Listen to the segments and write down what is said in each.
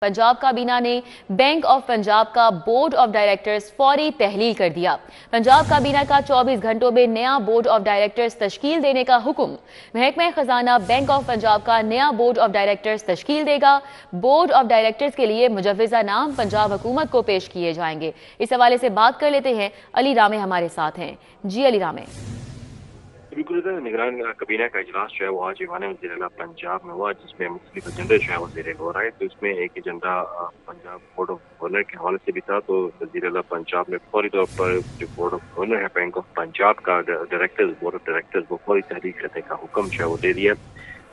पंजाब काबीना ने bank of Punjab का बोर्ड ऑफ डायरेक्टर्स फौरी तहलील कर दिया। पंजाब काबीना का 24 घंटों में नया बोर्ड ऑफ डायरेक्टर्स तश्कील देने का हुक्म। महकमा खजाना बैंक ऑफ पंजाब का नया बोर्ड ऑफ डायरेक्टर्स तश्कील देगा। बोर्ड ऑफ डायरेक्टर्स के लिए मुजव्विजा नाम पंजाब हुकूमत को पेश किए जाएंगे। इस हवाले से बात कर लेते हैं, अली रामे हमारे साथ हैं। जी अली रामे। बिल्कुल निगरान कबीना का इजलास जो है वो आज ईवान वज़ीर-ए-आला पंजाब में हुआ, जिसमें मुख्तलिफ एजेंडे जो है वो ज़ेर गौर आए। तो इसमें एक agenda Punjab board of governor के हवाले से भी था। तो वज़ीर-ए-आला पंजाब ने फौरी तौर पर जो बोर्ड ऑफ गवर्नर है बैंक ऑफ पंजाब का डायरेक्टर्स बोर्ड ऑफ डायरेक्टर्स वो फौरी तहरीर करने का हुक्म जो है वो दे दिया।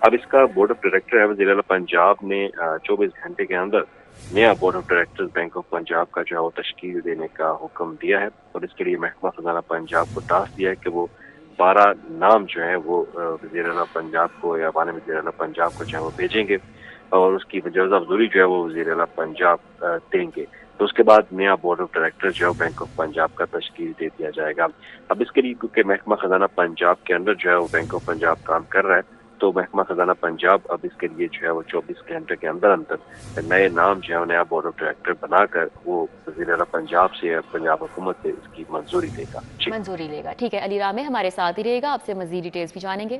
अब इसका बोर्ड ऑफ डायरेक्टर है वज़ीर-ए-आला पंजाब ने 24 घंटे के अंदर नया board of directors bank of Punjab का जो है वो तश्कील देने का हुक्म दिया है। और इसके लिए महकमा खजाना पंजाब को टास्क दिया है कि वो 12 नाम जो है वो वज़ीर-ए-आला पंजाब को या बाने वज़ीर-ए-आला पंजाब को जो है वो भेजेंगे और उसकी वजह अफजूरी जो है वो वज़ीर-ए-आला पंजाब देंगे। तो उसके बाद नया बोर्ड ऑफ डायरेक्टर जो है बैंक ऑफ पंजाब का तश्कील दे दिया जाएगा। अब इसके लिए क्योंकि महकमा खजाना पंजाब के अंदर जो है वो बैंक ऑफ पंजाब काम कर रहा है, तो महकमा खजाना पंजाब अब इसके लिए जो है वो 24 घंटे के अंदर अंदर नए नाम जो है नया बोर्ड ऑफ डायरेक्टर बनाकर वो वज़ीर-ए-आला पंजाब से या पंजाब हुकूमत से इसकी मंजूरी देगा। मंजूरी लेगा। ठीक है, अली रामे हमारे साथ ही रहेगा, आपसे मजीद डिटेल्स भी जानेंगे।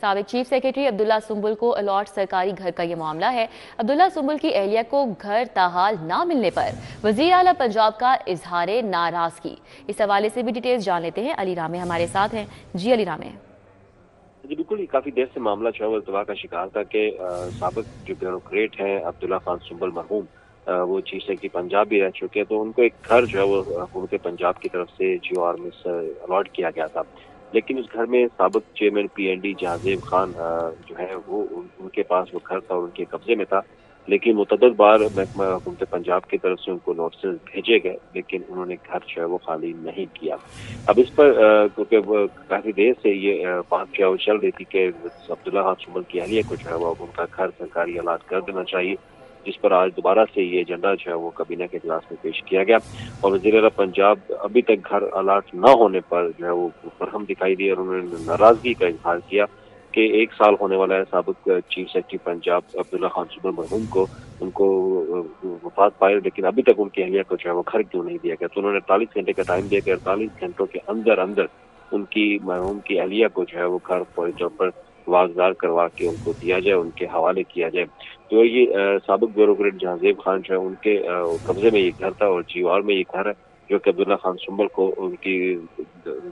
साबिक चीफ सेक्रेटरी अब्दुल्ला सुंबुल को अलॉट सरकारी घर का ये मामला है। अब्दुल्ला सुंबुल की एहलिया को घर ताहाल ना मिलने पर वज़ीर आला पंजाब का इजहार नाराजगी। इस हवाले से भी डिटेल्स जान लेते हैं, अली रामे हमारे साथ हैं। जी अली रामे। जी बिल्कुल, काफी देर से मामला जो है वो इल्तवा का शिकार था कि साबिक जो ब्यूरोक्रेट हैं अब्दुल्ला खान सुंबुल मरहूम, वो चीफ सेक्रेटरी पंजाब भी रह चुके हैं। तो उनको एक घर जो है वो हुकूमत पंजाब की तरफ से GOR में अलॉट किया गया था, लेकिन उस घर में साबिक चेयरमैन PND जहाजेब खान जो है वो उनके पास वो घर था और उनके कब्जे में था। लेकिन मुतअद्दिद बार महकमा हुकूमत पंजाब की तरफ से उनको नोटिस भेजे गए, लेकिन उन्होंने घर जो है वो खाली नहीं किया। अब इस पर क्योंकि काफी देर से ये बात जो है वो चल रही थी कि अब्दुल्ला खान सुंबुल की अहलिया को जो है वो उनका घर सरकारी अलाट कर देना चाहिए, जिस पर आज दोबारा से ये एजेंडा जो है वो कबीना के इजलास में पेश किया गया। और वज़ीर-ए-आला पंजाब अभी तक घर अलाट न होने पर जो है वो बरहम दिखाई दिए और उन्होंने नाराजगी का इजहार किया कि 1 साल होने वाला है साबिक चीफ सेक्रेटरी पंजाब अब्दुल्ला खान सुंबुल मरहूम को, उनको वफात पाए, लेकिन अभी तक उनकी अहलिया को जो है वो घर क्यों नहीं दिया गया। तो उन्होंने 48 घंटे का टाइम दिया कि 48 घंटों के अंदर अंदर उनकी मरहूम की अहलिया को जो है वो घर फौरी तौर पर वागदार करवा के उनको दिया जाए, उनके हवाले किया जाए। तो ये साबिक ब्यूरोक्रेट जहाजेब खान जो है उनके कब्जे में ये घर था और GOR में ये घर है, जो कि अब्दुल्ला खान सुंबुल को उनकी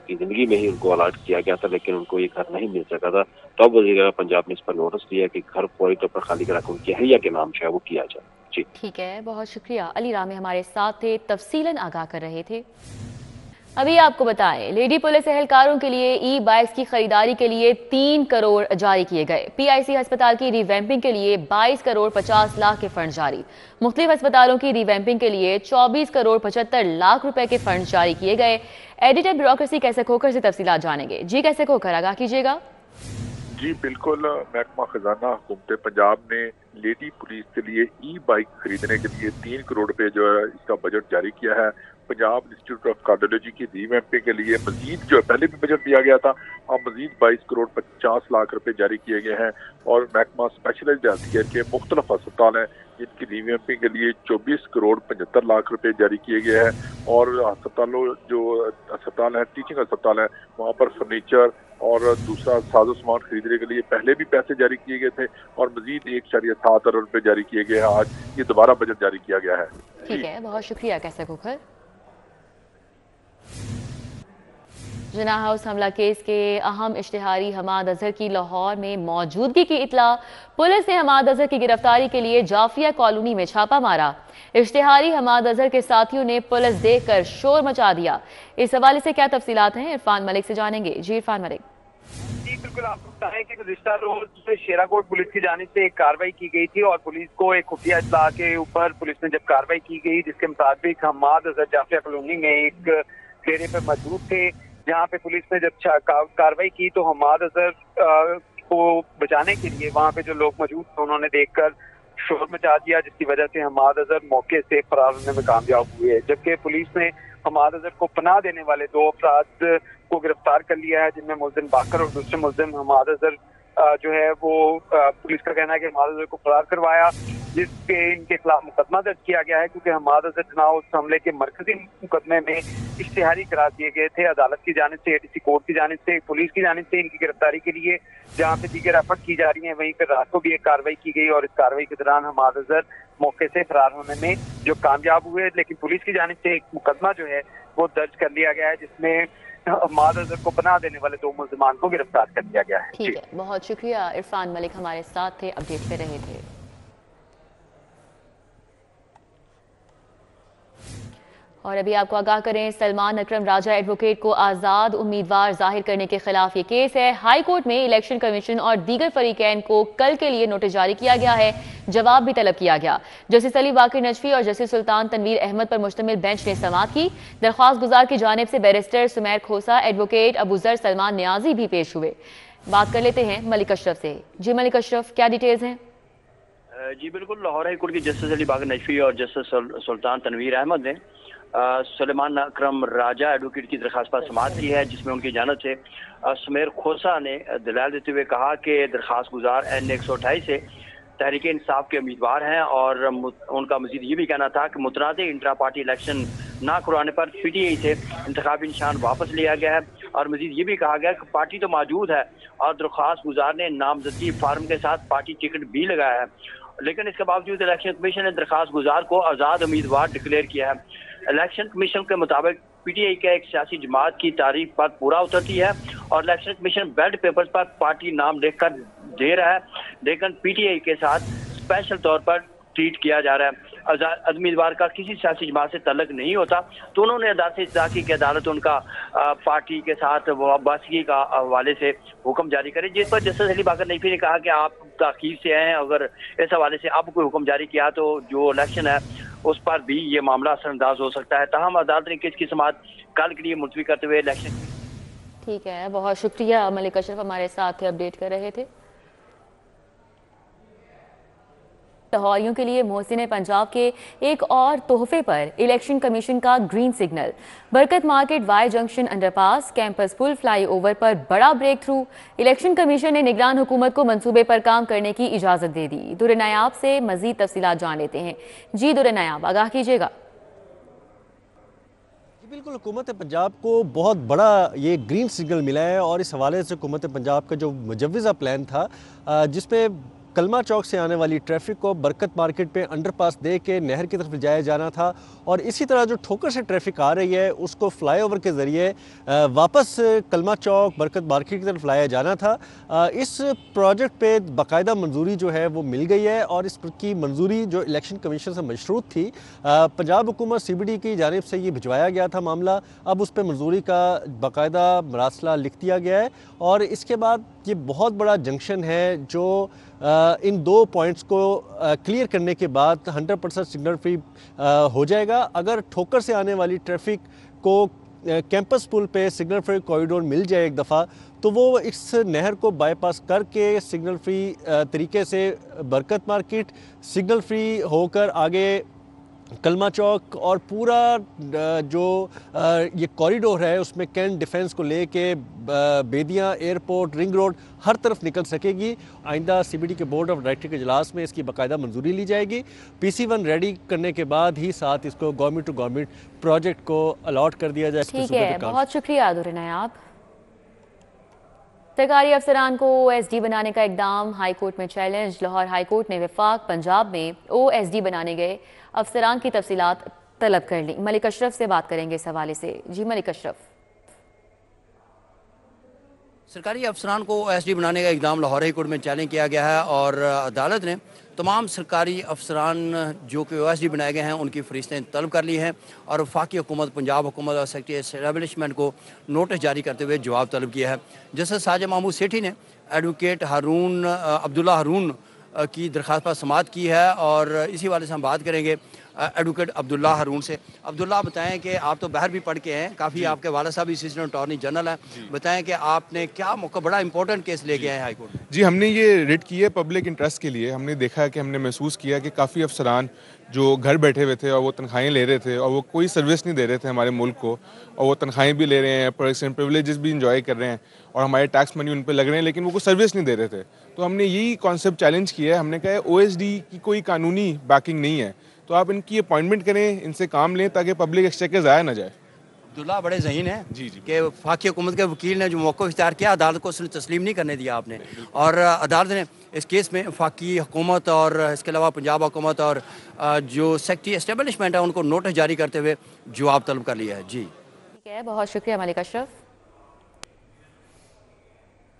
जिंदगी में ही उनको अलाट किया गया था, लेकिन उनको ये घर नहीं मिल सका था। तो अब वज़ीर-ए-आला पंजाब ने इस पर नोटिस दिया कि घर फौरी तौर पर खाली करा के उनकी अहलिया के नाम जो है वो किया जाए। जी ठीक है, बहुत शुक्रिया। अली रामे हमारे साथ थे, तफसीलन आगाह कर रहे थे। अभी आपको बताएं, लेडी पुलिस एहलकारों के लिए ई-बाइक्स की खरीदारी के लिए 3 करोड़ जारी किए गए। PIC अस्पताल की रिवैम्पिंग के लिए 22 करोड़ 50 लाख के फंड जारी। मुख्तलिफ अस्पतालों की रिवैम्पिंग के लिए 24 करोड़ 75 लाख रुपए के फंड जारी किए गए। एडिटर ब्यूरोक्रेसी कैसे खोकर से तफसीलात जानेंगे। जी कैसे खोकर, आगाह कीजिएगा। जी बिल्कुल, महकमा खजाना हुकूमत पंजाब ने लेडी पुलिस के लिए ई-बाइक खरीदने के लिए 3 करोड़ रुपए जो है इसका बजट जारी किया है। पंजाब इंस्टीट्यूट ऑफ कार्डियोलॉजी की रिवैम्पिंग के लिए मजीद जो पहले भी बजट दिया गया था, अब मजीद 22 करोड़ 50 लाख रुपए जारी किए गए हैं। और महकमा स्पेशलाइज्ड हेल्थ केयर के मुख्तलिफ अस्पताल हैं जिनकी रिवैम्पिंग के लिए 24 करोड़ 75 लाख रुपए जारी किए गए हैं। और अस्पताल है, टीचिंग अस्पताल है, वहाँ पर फर्नीचर और दूसरा साजो सामान खरीदने के लिए पहले भी पैसे जारी किए गए थे और मजीद 1.7 अरब रुपए जारी किए गए हैं। आज ये दोबारा बजट जारी किया गया है। ठीक है, बहुत शुक्रिया कैसे खोकर। जिना हाउस हमला केस के अहम इश्तिहारी हमाद अजहर की लाहौर में मौजूदगी की इतला। पुलिस ने हमाद अजहर की गिरफ्तारी के लिए जाफिया कॉलोनी में छापा मारा। इश्तिहारी हमाद अजहर के साथियों ने पुलिस देखकर शोर मचा दिया। इस हवाले से क्या तफसीलात हैं, इरफान मलिक से जानेंगे। जी इरफान मलिक। जी बिल्कुल, आपको बताएं कि गुज़िश्ता रोज शेराकोट पुलिस की जानिब से एक कार्रवाई की गई थी और पुलिस को एक खुफिया इत्तला के ऊपर पुलिस ने जब कार्रवाई की गई, जिसके मुताबिक हमाद अजहर जाफिया कॉलोनी में एक डेरे पर मौजूद थे, जहाँ पे पुलिस ने जब कार्रवाई की तो हमाद अजहर को बचाने के लिए वहाँ पे जो लोग मौजूद थे उन्होंने देखकर शोर मचा दिया, जिसकी वजह से हमाद अजहर मौके से फरार होने में कामयाब हुए। जबकि पुलिस ने हमाद अजहर को पनाह देने वाले 2 अफराद को गिरफ्तार कर लिया है, जिनमें मुल्जिम बाकर और दूसरे मुल्जिम हमाद अजहर जो है वो पुलिस का कहना है कि हमाद अजहर को फरार करवाया, जिसके इनके खिलाफ मुकदमा दर्ज किया गया है, क्योंकि हमाद अजहर चुनाव उस हमले के मरकजी मुकदमे में इश्तिहारी करार दिए गए थे अदालत की जानिब से, एडीसी कोर्ट की जानिब से, पुलिस की जानिब से इनकी गिरफ्तारी के लिए। जहाँ पे दीगर एफर्ट की जा रही है, वहीं पर रात को भी एक कार्रवाई की गई और इस कार्रवाई के दौरान हमाद अजहर मौके से फरार होने में जो कामयाब हुए। लेकिन पुलिस की जानिब से एक मुकदमा जो है वो दर्ज कर लिया गया है, जिसमें हमाद अजहर को पनाह देने वाले 2 मुल्जिमान को गिरफ्तार कर लिया गया है। ठीक है, बहुत शुक्रिया। इरफान मलिक हमारे साथ थे, अपडेट पे रहे थे। और अभी आपको आगाह करें, सलमान अकरम राजा एडवोकेट को आज़ाद उम्मीदवार जाहिर करने के खिलाफ ये केस है। हाई कोर्ट में इलेक्शन कमीशन और दीगर फरीकैन को कल के लिए नोटिस जारी किया गया है, जवाब भी तलब किया गया। जस्टिस अली बाकर नजफी और जस्टिस सुल्तान तनवीर अहमद पर मुश्तमिल बेंच ने समाअत की। दरख्वास्त गुजार की जानिब से बैरिस्टर सुमैर खोसा, एडवोकेट अबूजर सलमान न्याजी भी पेश हुए। बात कर लेते हैं मलिक अशरफ से। जी मलिक अशरफ, क्या डिटेल्स हैं? जी बिल्कुल, लाहौर हाई कोर्ट की जस्टिस अली बाकर नजफी और जस्टिस सुल्तान तनवीर अहमद ने सलमान अकरम राजा एडवोकेट की दरखास्त पर समाअत की है, जिसमें उनकी जानिब से सुमेर खोसा ने दलाल देते हुए कहा कि दरखास्त गुजार N 128 से तहरीक इंसाफ के उम्मीदवार हैं और उनका मजीद ये भी कहना था कि मुतनाज़ इंट्रा पार्टी इलेक्शन ना करवाने पर PTI से इंतखाबी निशान वापस लिया गया है। और मजीद ये भी कहा गया कि पार्टी तो मौजूद है और दरख्वास्त गुजार ने नामजदगी फार्म के साथ पार्टी टिकट भी लगाया है, लेकिन इसके बावजूद इलेक्शन कमीशन ने दरखास्त गुजार को आज़ाद उम्मीदवार डिक्लेयर किया है। इलेक्शन कमीशन के मुताबिक PTI के एक सियासी जमात की तारीफ पर पूरा उतरती है और इलेक्शन कमीशन बैलेट पेपर्स पर पार्टी नाम लिखकर दे रहा है, लेकिन PTI के साथ स्पेशल तौर पर ट्रीट किया जा रहा है। आज़ाद उम्मीदवार का किसी सियासी जमात से तल्लुक नहीं होता, तो उन्होंने अदालत से इस्तदा की कि अदालत उनका पार्टी के साथ वाबस्तगी का हवाले से हुक्म जारी करे, जिस पर जस्टिस अली बाकर नईफी ने कहा कि आप ताखीर से आए हैं, अगर इस हवाले से अब कोई हुक्म जारी किया तो जो इलेक्शन है उस पर भी ये मामला असरअंदाज हो सकता है। ताहम अदालत ने केस की समाअत कल के लिए मुलतवी करते हुए इलेक्शन। ठीक है, बहुत शुक्रिया। मलिक अशरफ हमारे साथ थे, अपडेट कर रहे थे। लाहौरियों के लिए मोहसिन पंजाब के एक और तोहफे पर इलेक्शन कमीशन का green signal. Barkat market Y junction underpass campus पुल फ्लाईओवर पर बड़ा ब्रेक थ्रू। इलेक्शन कमीशन ने निगरान हुकूमत को मंसूबे पर काम करने की इजाजत दे दी। दुर नायाब से मजीद तफसीलात जान लेते हैं। जी दुर नायाब, आगाह कीजिएगा। बिल्कुल, हुकूमत पंजाब को बहुत बड़ा ये ग्रीन सिग्नल मिला है और इस हवाले से हुकूमत पंजाब का जो मुजव्विज़ा प्लान था, जिसमें कलमा चौक से आने वाली ट्रैफिक को बरकत मार्केट पे अंडरपास दे के नहर की तरफ ले जाया जाना था और इसी तरह जो ठोकर से ट्रैफिक आ रही है उसको फ्लाईओवर के ज़रिए वापस कलमा चौक बरकत मार्केट की तरफ लाया जाना था। इस प्रोजेक्ट पे बाकायदा मंजूरी जो है वो मिल गई है और इसकी मंजूरी जो इलेक्शन कमीशन से मशरूत थी, पंजाब हुकूमत CBD की जानिब से ये भिजवाया गया था मामला। अब उस पर मंजूरी का बाकायदा मरासला लिख दिया गया है और इसके बाद ये बहुत बड़ा जंक्शन है जो इन 2 पॉइंट्स को क्लियर करने के बाद 100% सिग्नल फ्री हो जाएगा। अगर ठोकर से आने वाली ट्रैफिक को कैंपस पुल पे सिग्नल फ्री कॉरिडोर मिल जाए एक दफ़ा, तो वो इस नहर को बाईपास करके सिग्नल फ्री तरीके से बरकत मार्केट सिग्नल फ्री होकर आगे कलमा चौक और पूरा जो ये कॉरिडोर है उसमें कैंट डिफेंस को लेके बेदियाँ एयरपोर्ट रिंग रोड हर तरफ निकल सकेगी। आइंदा CBD के बोर्ड ऑफ डायरेक्टर के इजलास में इसकी बाकायदा मंजूरी ली जाएगी। PC1 रेडी करने के बाद ही साथ इसको गवर्नमेंट टू गवर्नमेंट प्रोजेक्ट को अलॉट कर दिया जाए। ठीक है, बहुत शुक्रिया दुर नायाब। सरकारी अफसरान को OSD बनाने का इकदाम हाई कोर्ट में चैलेंज। लाहौर हाई कोर्ट ने वफाक पंजाब में OSD बनाने गए अफसरान की तफसीलात तलब कर ली। मलिक अशरफ से बात करेंगे इस हवाले से। जी मलिक अशरफ। सरकारी अफसरान को OSD बनाने का इकदाम लाहौर हाई कोर्ट में चैलेंज किया गया है और अदालत ने तमाम सरकारी अफसरान जो कि OSD बनाए गए हैं उनकी फरिश्तें तलब कर ली हैं और वफाकी हुकूमत पंजाब हुकूमत और सेक्रेटरी एस्टैब्लिशमेंट को नोटिस जारी करते हुए जवाब तलब किया है। जस्टिस साजिद महमूद सेठी ने एडवोकेट अब्दुल्ला हारून की दरख्वास्त पर समाअत की है और इसी वाले से हम बात करेंगे। एडवोकेट अब्दुल्ला हारून से। अब्दुल्ला, बताएं कि आप तो बाहर भी पढ़ के हैं, काफ़ी आपके वाला साहब असिस्टेंट अटॉर्नी जनरल हैं, बताएं कि आपने क्या मौका, बड़ा इंपॉर्टेंट केस लेके आए हाई कोर्ट में। जी, हमने ये रिट की है पब्लिक इंटरेस्ट के लिए। हमने देखा कि हमने महसूस किया कि काफ़ी अफसरान जो घर बैठे हुए थे और वो तनख्वाहें ले रहे थे और वो कोई सर्विस नहीं दे रहे थे हमारे मुल्क को, और वो तनख्वाहें भी ले रहे हैं, प्रिविलेजेस भी इंजॉय कर रहे हैं और हमारे टैक्स मनी उन पर लग रहे हैं, लेकिन वो कोई सर्विस नहीं दे रहे थे। तो हमने यही कॉन्सेप्ट चैलेंज किया है। हमने कहा OSD की कोई कानूनी बैकिंग नहीं है, तो आप इनकी अपॉइंटमेंट करें, इनसे काम लें ताकि पब्लिक एक्सचेकर ज़ाया ना जाए। अब्दुल्ला बड़े ज़हीन है जी कि वफाकी हुकूमत के वकील ने जो मौका इख्तियार किया, अदालत को उसने तस्लीम नहीं करने दिया आपने, और अदालत ने इस केस में वफाकी हुकूमत और इसके अलावा पंजाब हुकूमत और जो सेक्रेटरी एस्टेब्लिशमेंट है उनको नोटिस जारी करते हुए जवाब तलब कर लिया है। जी ठीक है, बहुत शुक्रिया मलिक अशरफ।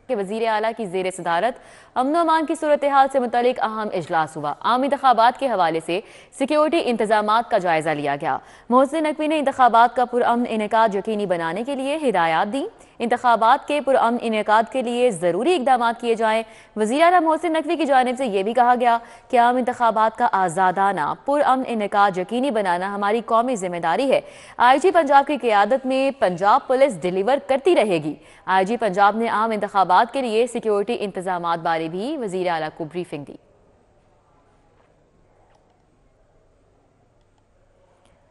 के वज़ीर आला की ज़ेर सदारत अमन अमान की सूरत हाल से मुतालिक अहम इजलास हुआ। आम इंतखाबात के हवाले से सिक्योरिटी इंतजामात का जायजा लिया गया। मोहसिन नकवी ने इंतखाबात का पुरअमन इनेकाद यकीनी बनाने के लिए हिदायत दी। इंतखाबात के पुरअमन इनेकाद के लिए ज़रूरी इकदाम किए जाएँ। वज़ीर आला मोहसिन नकवी की जानिब से यह भी कहा गया कि आम इंतखाबात का आज़ादाना पुरअमन इनेकाद यकीनी बनाना हमारी कौमी जिम्मेदारी है। IG पंजाब की क़यादत में पंजाब पुलिस डिलीवर करती रहेगी। IG पंजाब ने आम इंतखाबात के लिए सिक्योरिटी इंतजामात बारे भी वज़ीर आला को ब्रीफिंग दी।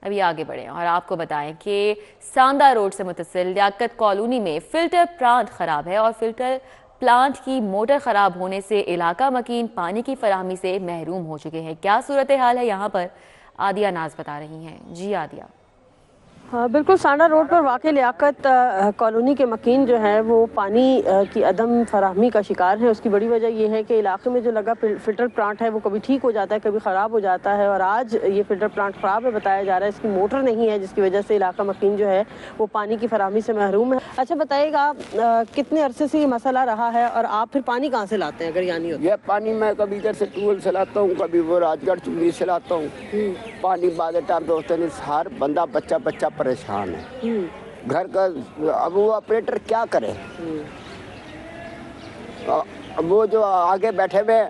अभी आगे बढ़ें और आपको बताएं कि सांदा रोड से मुतसिल लियाकत कॉलोनी में फिल्टर प्लांट खराब है और फिल्टर प्लांट की मोटर खराब होने से इलाका मकीन पानी की फराहमी से महरूम हो चुके हैं। क्या सूरत हाल है यहाँ पर, आदिया नाज बता रही हैं। जी आदिया। हाँ बिल्कुल, सांडा रोड पर वाक़ लियाकत कॉलोनी के मकीन जो है वो पानी की अदम फराहमी का शिकार है। उसकी बड़ी वजह यह है कि इलाके में जो लगा फ़िल्टर प्लांट है वो कभी ठीक हो जाता है, कभी ख़राब हो जाता है, और आज ये फ़िल्टर प्लांट ख़राब है बताया जा रहा है। इसकी मोटर नहीं है जिसकी वजह से इलाका मकीन जो है वो पानी की फराहमी से महरूम है। अच्छा बताइएगा, कितने अरसे से ये मसला रहा है और आप फिर पानी कहाँ से लाते हैं अगर यहाँ नहीं होता? यह पानी मैं कभी इधर से ट्यूबवेल से लाता हूँ, कभी वो राजगढ़ चुंगी से लाता हूँ। पानी बाद टाइम दोस्तों ने हर बंदा बच्चा परेशान है घर का। अब वो ऑपरेटर क्या करे? वो जो आगे बैठे हुए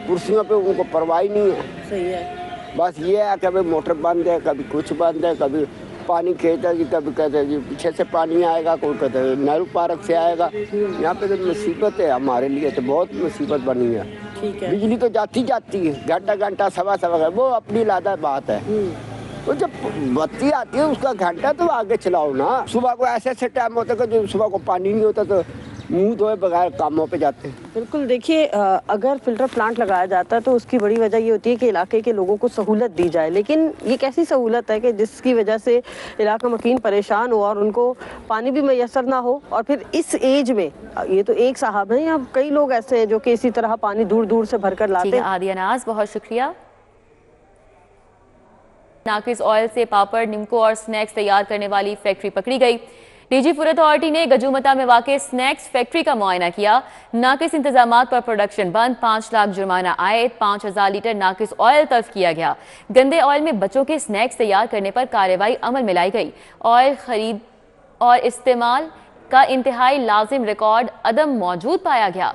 कुर्सियों पे उनको परवाह नहीं है। सही है। बस ये है कभी मोटर बंद है, कभी कुछ बंद है, कभी पानी खेता जी, कभी कहते हैं जी पीछे से पानी आएगा, कोई कहते हैं नेहरू पार्क से आएगा। यहाँ पे तो मुसीबत है हमारे लिए, तो बहुत मुसीबत बनी है। ठीक है। बिजली तो जाती है घंटा सवा वो अपनी लादा बात है। तो जब बत्ती आती है उसका घंटा तो आगे चलाओ ना। सुबह को ऐसे टाइम होता है कि जो सुबह को पानी नहीं होता तो मुंह धोए बगैर कामों पे जाते हैं। बिल्कुल, देखिए अगर फिल्टर प्लांट लगाया जाता है तो उसकी बड़ी वजह ये होती है कि इलाके के लोगों को सहूलत दी जाए, लेकिन ये कैसी सहूलत है कि जिसकी वजह से इलाका मकीन परेशान हो और उनको पानी भी मैसर ना हो। और फिर इस एज में ये तो एक साहब हैं या कई लोग ऐसे हैं जो कि इसी तरह पानी दूर दूर से भर कर लाते हैं। आदिया नाज, बहुत शुक्रिया। नाकिस ऑयल से पापड़, निम्को और स्नैक्स तैयार करने वाली फैक्ट्री पकड़ी गई। डीजी फूड अथॉरिटी ने गजूमता में वाक़ स्नैक्स फैक्ट्री का मुआयना किया। नाकिस इंतजामात पर प्रोडक्शन बंद, 5 लाख जुर्माना आयद, 5000 लीटर नाकिस ऑयल तल्फ किया गया। गंदे ऑयल में बच्चों के स्नैक्स तैयार करने पर कार्रवाई अमल में लाई गई। ऑयल खरीद और इस्तेमाल का इंतहाई लाजिम रिकॉर्ड अदम मौजूद पाया गया।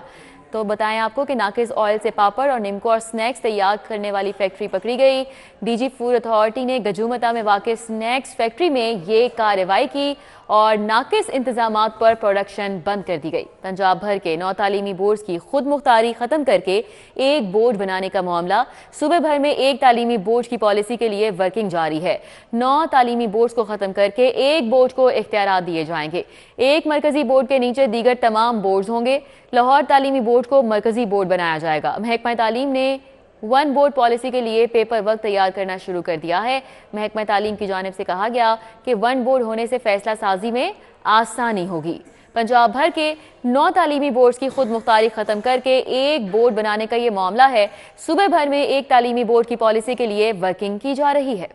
तो बताएं आपको कि नाकिस ऑयल से पापड़ और निम्को और स्नैक्स तैयार करने वाली फैक्ट्री पकड़ी गई। डीजी फूड अथॉरिटी ने गजूमता में वाक़ स्नैक्स फैक्ट्री में ये कार्रवाई की और नाकिस इंतजामात पर प्रोडक्शन बंद कर दी गई। पंजाब भर के 9 तालीमी बोर्ड्स की खुद मुख्तारी ख़त्म करके एक बोर्ड बनाने का मामला। सूबे भर में एक तालीमी बोर्ड की पॉलिसी के लिए वर्किंग जारी है। 9 तालीमी बोर्ड्स को ख़त्म करके एक बोर्ड को इख्तियारात दिए जाएंगे। एक मरकजी बोर्ड के नीचे दीगर तमाम बोर्ड्स होंगे। लाहौर तालीमी बोर्ड को मरकजी बोर्ड बनाया जाएगा। महकमा तालीम ने 1 बोर्ड पॉलिसी के लिए पेपर वर्क तैयार करना शुरू कर दिया है। महकमा तालीम की जानिब से कहा गया कि 1 बोर्ड होने से फैसला साजी में आसानी होगी। पंजाब भर के 9 तालीमी बोर्ड्स की खुद मुख्तारी ख़त्म करके एक बोर्ड बनाने का ये मामला है। सूबे भर में एक तालीमी बोर्ड की पॉलिसी के लिए वर्किंग की जा रही है।